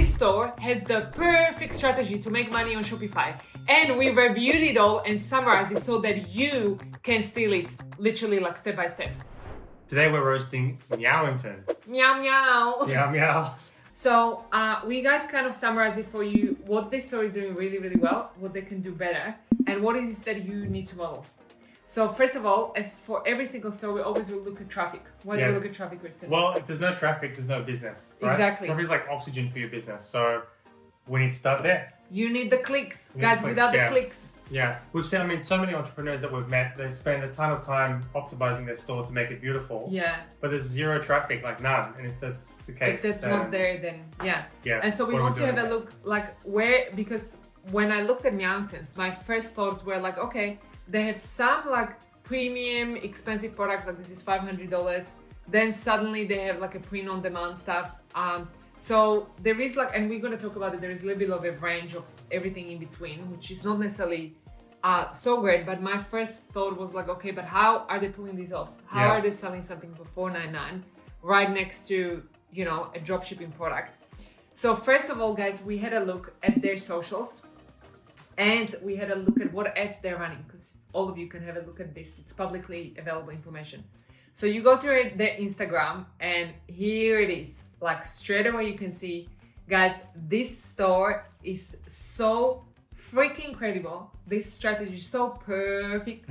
this store has the perfect strategy to make money on Shopify. And we reviewed it all and summarized it so that you can steal it literally like step by step. Today we're roasting meowingtons. Meow, meow. Meow, meow. So we guys kind of summarize it for you, what this store is doing really, really well, what they can do better, and what it is that you need to model. So first of all, as for every single store, we always will look at traffic. Why do we look at traffic, Kristen? Well, if there's no traffic, there's no business, right? Exactly. Traffic is like oxygen for your business. So we need to start there. You need the clicks, guys. Without the clicks. Yeah. We've seen, so many entrepreneurs that we've met, they spend a ton of time optimizing their store to make it beautiful. Yeah. But there's zero traffic, like none. And if that's the case, if that's not there, then yeah. Yeah. And so we want to have a look like because when I looked at meowingtons, my first thoughts were like, okay, they have some like premium expensive products, like this is $500. Then suddenly they have like a print on demand stuff. So there is like, and we're going to talk about it, there is a little bit of a range of everything in between, which is not necessarily so great. But my first thought was like, okay, but how are they pulling this off? How are they selling something for $4.99 right next to, you know, a dropshipping product? So first of all, guys, we had a look at their socials. And we had a look at what ads they're running, because all of you can have a look at this. It's publicly available information. So you go to their Instagram and here it is. Like straight away you can see, guys, this store is so freaking incredible. This strategy is so perfect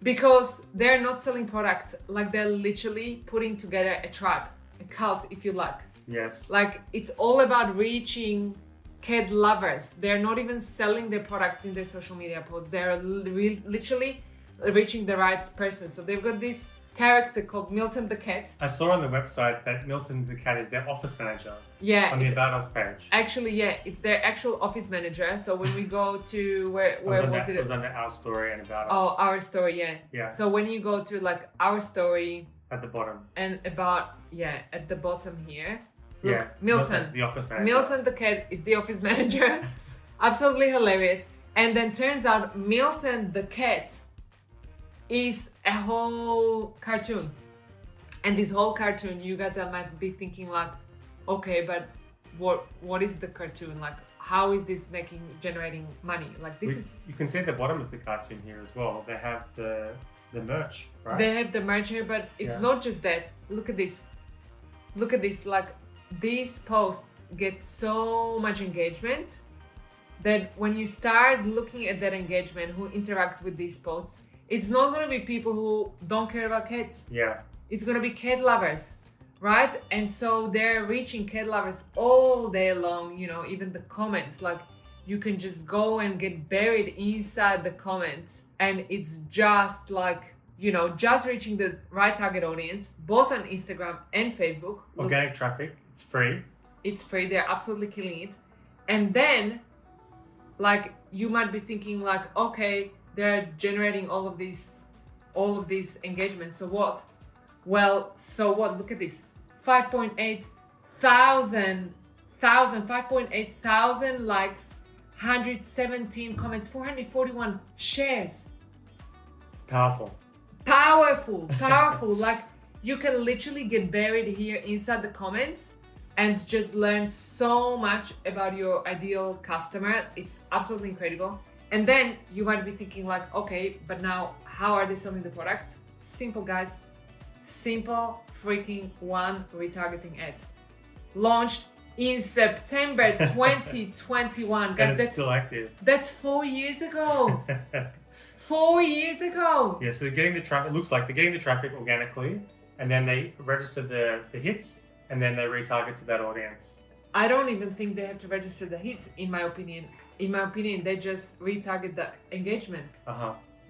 because they're not selling products. Like they're literally putting together a tribe, a cult, if you like. Yes. Like it's all about reaching cat lovers. They're not even selling their products in their social media posts. They're literally reaching the right person. So they've got this character called Milton the cat. I saw on the website that Milton the cat is their office manager. Yeah. On the About Us page. Actually, yeah, it's their actual office manager. So when we go to where was it? It was under Our Story and About Us. Oh, Our Story, yeah. Yeah. So when you go to like Our Story. At the bottom. And About, at the bottom here. Look, Yeah, Milton, the office manager. Milton the cat is the office manager. Absolutely hilarious. And then turns out Milton the cat is a whole cartoon. And this whole cartoon, you guys might be thinking like, okay, but what is the cartoon? Like, how is this generating money? Like this is... You can see at the bottom of the cartoon here as well. They have the merch, right? They have the merch here, but it's not just that. Look at this. Look at this, like, these posts get so much engagement that when you start looking at that engagement, who interacts with these posts, it's not going to be people who don't care about cats. Yeah. It's going to be cat lovers, right? And so they're reaching cat lovers all day long, you know, even the comments, like you can just go and get buried inside the comments and it's just like, you know, just reaching the right target audience, both on Instagram and Facebook. Organic traffic, it's free. It's free, they're absolutely killing it. And then, like, you might be thinking like, okay, they're generating all of these engagements, so what? Well, so what? Look at this, 5.8 thousand likes, 117 comments, 441 shares. Powerful. Like you can literally get buried here inside the comments and just learn so much about your ideal customer. It's absolutely incredible. And then you might be thinking like, okay, but now how are they selling the product? Simple, guys. Simple freaking one retargeting ad. Launched in September 2021. Guys, and it's still active. That's 4 years ago. 4 years ago. Yeah, so they're getting the traffic. It looks like they're getting the traffic organically, and then they register the hits, and then they retarget to that audience. I don't even think they have to register the hits, in my opinion. In my opinion, they just retarget the engagement.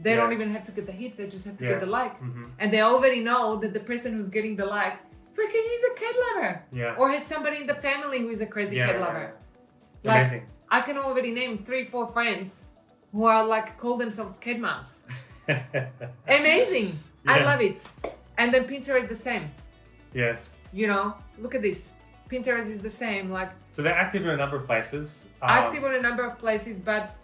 They don't even have to get the hit, they just have to get the like. And they already know that the person who's getting the like, freaking he's a cat lover. Yeah. Or has somebody in the family who is a crazy cat lover. Like, amazing. I can already name 3-4 friends who are like, call themselves cat moms. Amazing. Yes. I love it. And then Pinterest the same. Yes. You know, look at this. Pinterest is the same. Like, so they're active in a number of places. Active on a number of places, but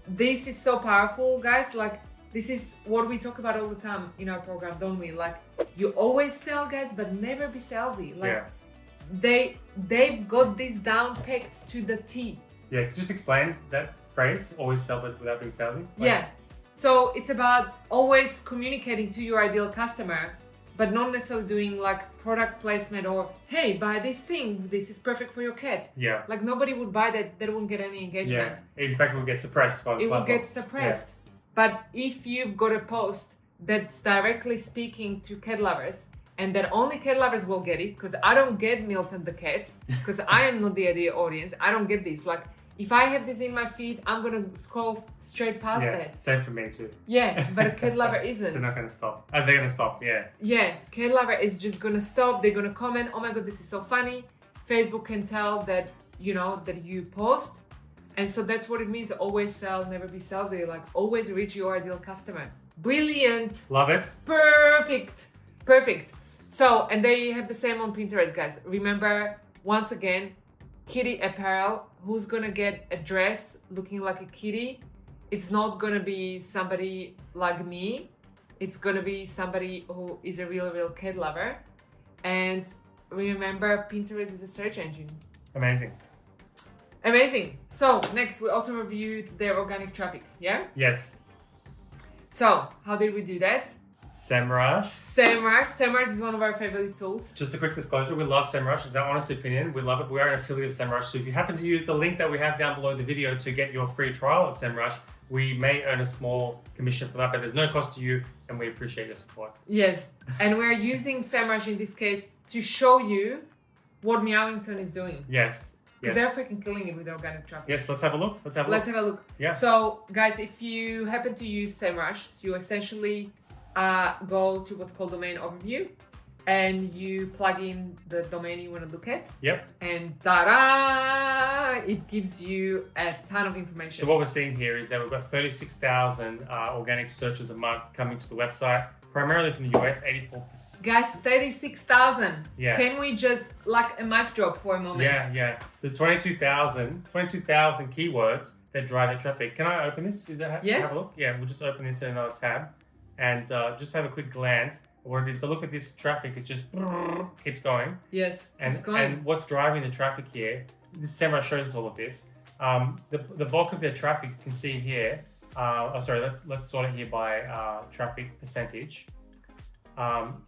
this is so powerful, guys. Like, this is what we talk about all the time in our program, don't we? Like, you always sell, guys, but never be salesy. Like, they've got this down packed to the T. Yeah, just explain that phrase, always sell it without being salesy. Yeah. So it's about always communicating to your ideal customer, but not necessarily doing like product placement or, hey, buy this thing. This is perfect for your cat. Yeah. Like nobody would buy that. They won't get any engagement. Yeah. In fact, it will get suppressed by the platform. It will get suppressed. Yeah. But if you've got a post that's directly speaking to cat lovers, and that only cat lovers will get it, because I don't get Milton the cat, because I am not the ideal audience. I don't get this. Like, if I have this in my feed, I'm gonna scroll straight past that. Same for me too. Yeah, but a cat lover isn't. They're not gonna stop. They're gonna stop, yeah. Yeah, cat lover is just gonna stop. They're gonna comment, oh my god, this is so funny. Facebook can tell that, you know, that you post. And so that's what it means. Always sell, never be salesy. Like, always reach your ideal customer. Brilliant. Love it. Perfect. So, and they have the same on Pinterest, guys. Remember, once again, kitty apparel. Who's gonna get a dress looking like a kitty? It's not gonna be somebody like me. It's gonna be somebody who is a real cat lover. And remember, Pinterest is a search engine. Amazing. So next, we also reviewed their organic traffic, yeah? Yes. So how did we do that? SEMrush. SEMrush is one of our favorite tools. Just a quick disclosure, we love SEMrush. It's our honest opinion. We love it. We are an affiliate of SEMrush. So if you happen to use the link that we have down below the video to get your free trial of SEMrush, we may earn a small commission for that, but there's no cost to you, and we appreciate your support. Yes, and we're using SEMrush in this case to show you what Meowington is doing. Yes. Because they're freaking killing it with organic traffic. Yes, let's have a look. Let's have a look. Yeah. So, guys, if you happen to use SEMrush, you essentially go to what's called domain overview, and you plug in the domain you want to look at. Yep. And ta-da! It gives you a ton of information. So what we're seeing here is that we've got 36,000 organic searches a month coming to the website, primarily from the US, 84%. Guys, 36,000. Yeah. Can we just like a mic drop for a moment? Yeah. There's 22,000 keywords that drive that traffic. Can I open this? Yes. Have a look? Yeah, we'll just open this in another tab and just have a quick glance at what it is. But look at this traffic. It just keeps going. Yes, keeps going. And what's driving the traffic here, this SEMrush shows us all of this. The bulk of their traffic you can see here. Let's sort it here by traffic percentage.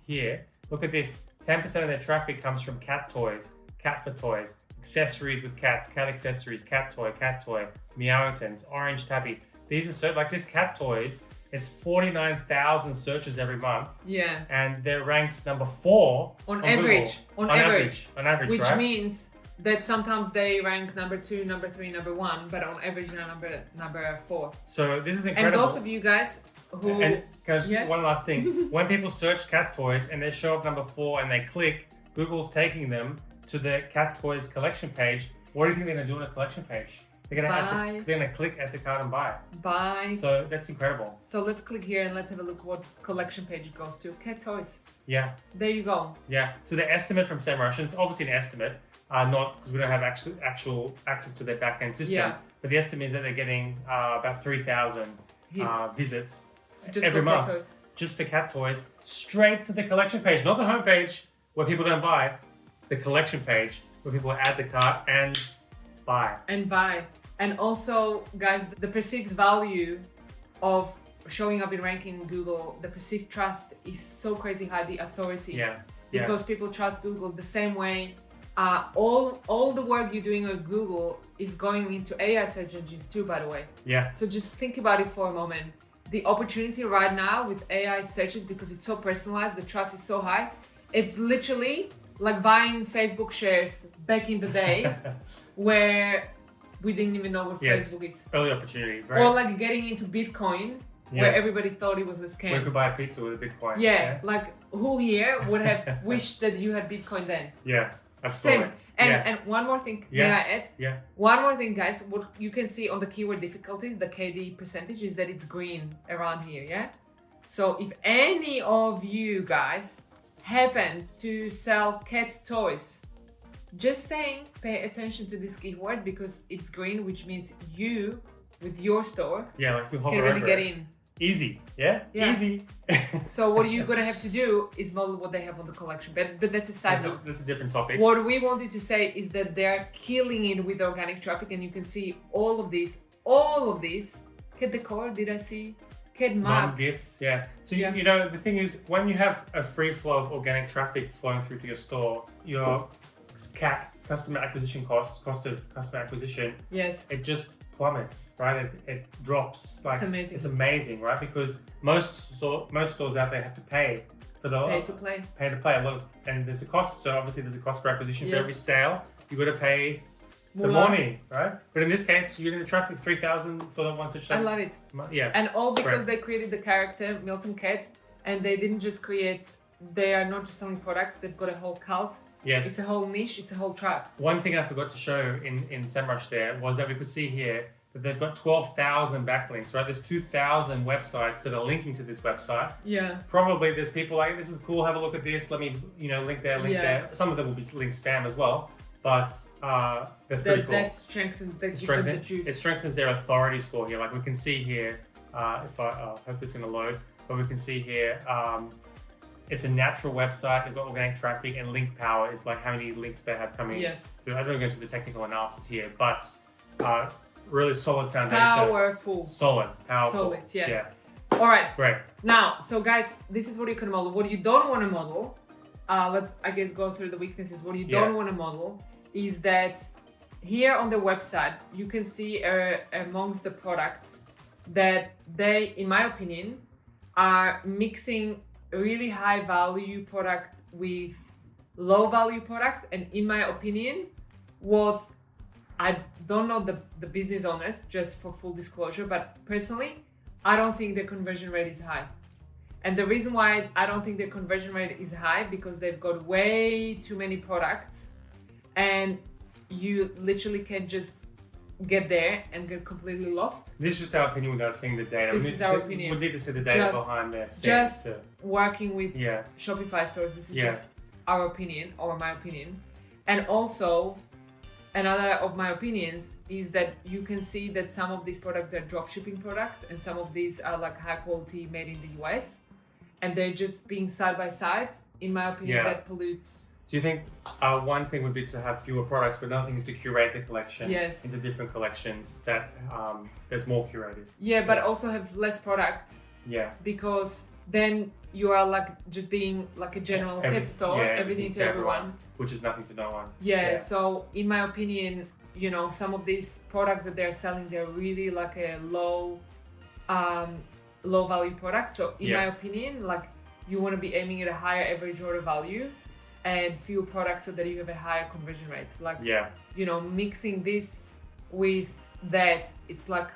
Here, look at this. 10% of their traffic comes from cat toys, cat for toys, accessories with cats, cat accessories, cat toy, Meowingtons, orange tabby. These are like this cat toys. It's 49,000 searches every month. Yeah. And they're ranked number 4 on average. On average, which right? means that sometimes they rank number 2, number 3, number 1, but on average they're number 4. So this is incredible. And those of you guys who... And one last thing. When people search cat toys and they show up number 4 and they click, Google's taking them to the cat toys collection page. What do you think they're going to do on a collection page? They're going to click add to cart and buy. So that's incredible. So let's click here and let's have a look what collection page it goes to. Cat toys. Yeah. There you go. Yeah. So the estimate from SEMrush, and it's obviously an estimate, not because we don't have actual access to their backend system. Yeah. But the estimate is that they're getting about 3,000 visits just every month. Just for cat toys, straight to the collection page, not the home page where people don't buy, the collection page where people add to cart and buy. And also, guys, the perceived value of showing up in ranking in Google, the perceived trust is so crazy high, the authority. Yeah. Because people trust Google the same way. All the work you're doing on Google is going into AI search engines too, by the way. Yeah. So just think about it for a moment. The opportunity right now with AI searches, because it's so personalized, the trust is so high. It's literally like buying Facebook shares back in the day where we didn't even know what Facebook is. Early opportunity. Or like getting into Bitcoin, where everybody thought it was a scam. Where you could buy a pizza with a Bitcoin. Yeah, like who here would have wished that you had Bitcoin then? Yeah, absolutely. Same. And one more thing, may I add? Yeah. One more thing, guys. What you can see on the keyword difficulties, the KD percentage, is that it's green around here, yeah? So if any of you guys happen to sell cat toys, just saying, pay attention to this keyword because it's green, which means you, with your store, can really get in. Easy. Yeah? Yeah. Easy. So what you're gonna have to do is model what they have on the collection. But that's a side note. That's a different topic. What we wanted to say is that they're killing it with organic traffic, and you can see all of these. Cat decor, did I see? Cat Mom mugs. gifts, yeah. So Yeah. you know, the thing is, when you have a free flow of organic traffic flowing through to your store, your CAC, customer acquisition cost of customer acquisition, Yes. it just plummets, right? It drops. Like, It's amazing. It's amazing, right? Because most stores out there have to pay for the Pay to play. Pay to play a lot of, and there's a cost. So obviously there's a cost per acquisition for Yes. every sale. You got to pay the Moolah. money, right? But in this case, you're going to traffic 3,000 for the ones that show. I love it. Yeah. And all because Right. they created the character, Milton Cat, and they didn't just create, they are not just selling products, they've got a whole cult. Yes. It's a whole niche, it's a whole tribe. One thing I forgot to show in SEMrush there was that we could see here that they've got 12,000 backlinks, right? There's 2,000 websites that are linking to this website. Yeah. Probably there's people like, this is cool, have a look at this, let me, link there, link Yeah. there. Some of them will be link spam as well, but that's pretty cool. That strengthens the juice. It strengthens their authority score here. Like we can see here, if I hope it's going to load, but we can see here, it's a natural website. They've got organic traffic, and link power is like how many links they have coming. Yes. I don't go into the technical analysis here, but really solid foundation. Powerful. Solid. Powerful. Solid, yeah. All right. Great. Now, so guys, this is what you can model. What you don't want to model, let's, I guess, go through the weaknesses. What you don't want to model is that here on the website, you can see amongst the products that they, in my opinion, are mixing really high value product with low value product. And in my opinion, what I don't know the business owners, just for full disclosure, but personally, I don't think the conversion rate is high. And the reason why I don't think the conversion rate is high, because they've got way too many products, and you literally can just get there and get completely lost. This is just our opinion without seeing the data. This is our opinion. We need to see the data Just- behind there. Just working with Yeah. Shopify stores, this is Yeah. just our opinion, or my opinion. And also, another of my opinions is that you can see that some of these products are dropshipping products, and some of these are like high quality made in the US, and they're just being side by side. In my opinion, Yeah. that pollutes. Do you think one thing would be to have fewer products, but another thing is to curate the collection Yes. into different collections that's more curated? Yeah, but Yeah. also have less products, Yeah. because then you are like just being like a general kid store, everything to everyone. Which is nothing to no one. Yeah, so in my opinion, some of these products that they're selling, they're really like a low value product. So in my opinion, like you want to be aiming at a higher average order value and few products so that you have a higher conversion rate. Like, mixing this with that, it's like,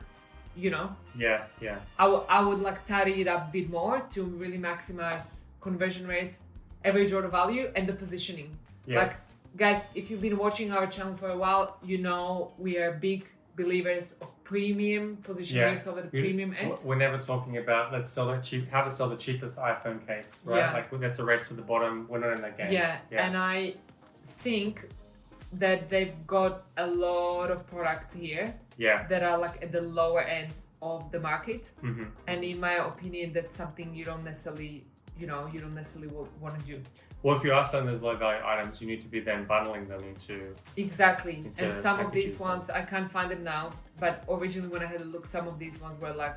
Yeah. I would like tidy it up a bit more to really maximize conversion rate, average order value, and the positioning. Yes. Guys, if you've been watching our channel for a while, we are big believers of premium positioning yourself at the premium end. We're never talking about how to sell the cheapest iPhone case, right? Yeah. Like that's a race to the bottom. We're not in that game. Yeah, and I think that they've got a lot of products here that are like at the lower end of the market. Mm-hmm. And in my opinion, that's something you don't necessarily want to do. Well, if you are selling those low value items, you need to be then bundling them into. Exactly. Into And some of these packages ones, I can't find them now, but originally when I had a look, some of these ones were like,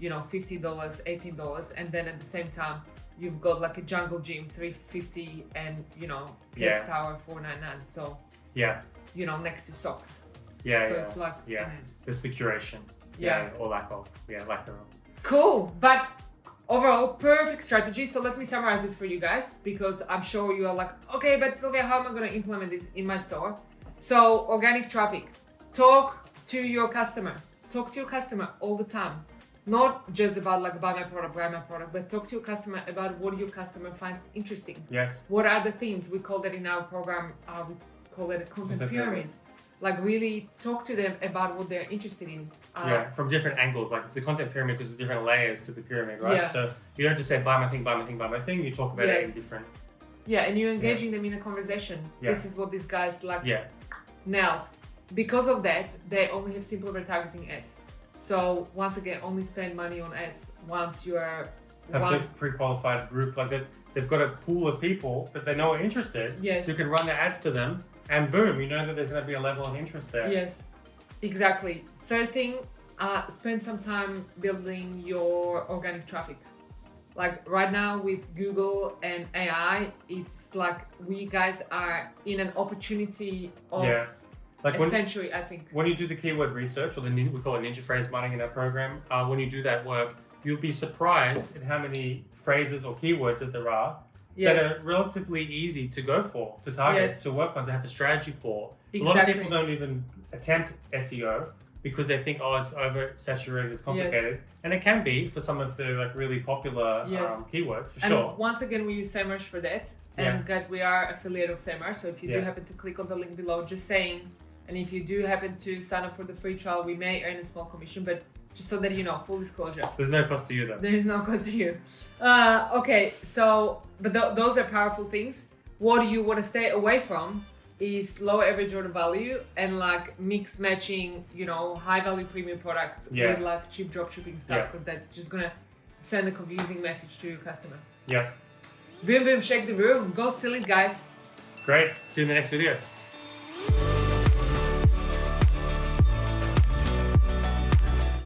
$50, $18. And then at the same time, you've got like a jungle gym, $350, and, Kids Tower, $499. So, next to socks. Yeah. So it's like, It's the curation. Or lack of. Lack thereof. Cool. But overall, perfect strategy. So let me summarize this for you guys, because I'm sure you are like, okay, but Silvia, how am I going to implement this in my store? So organic traffic, talk to your customer all the time. Not just about like buy my product, but talk to your customer about what your customer finds interesting. Yes. What are the themes? We call that in our program, we call it a content pyramid. Like really talk to them about what they're interested in. From different angles. Like it's the content pyramid because there's different layers to the pyramid, right? Yeah. So you don't just say buy my thing. You talk about it in different. Yeah, and you're engaging them in a conversation. Yeah. This is what these guys nailed. Because of that, they only have simple retargeting ads. So once again, only spend money on ads once you are Have the pre-qualified group, like they've got a pool of people that they know are interested. Yes. So you can run the ads to them, and boom, you know that there's going to be a level of interest there. Yes, exactly. Third thing, spend some time building your organic traffic. Like right now with Google and AI, it's like we guys are in an opportunity of like a century, I think. When you do the keyword research, or we call it ninja phrase mining in our program, when you do that work, you'll be surprised at how many phrases or keywords that there are that are relatively easy to go for, to target, to work on, to have a strategy for. Exactly. A lot of people don't even attempt SEO because they think, oh, it's oversaturated, it's complicated. And it can be for some of the like really popular keywords, for sure. And once again, we use SEMrush for that. And guys, we are affiliate of SEMrush. So if you do happen to click on the link below, just saying, and if you do happen to sign up for the free trial, we may earn a small commission, but just so that you know, full disclosure. There's no cost to you though. There is no cost to you. Okay, so, but those are powerful things. What you want to stay away from is low average order value and like mix matching, you know, high value premium products with like cheap dropshipping stuff, because that's just gonna send a confusing message to your customer. Yeah. Boom, boom, shake the room. Go steal it, guys. Great. See you in the next video.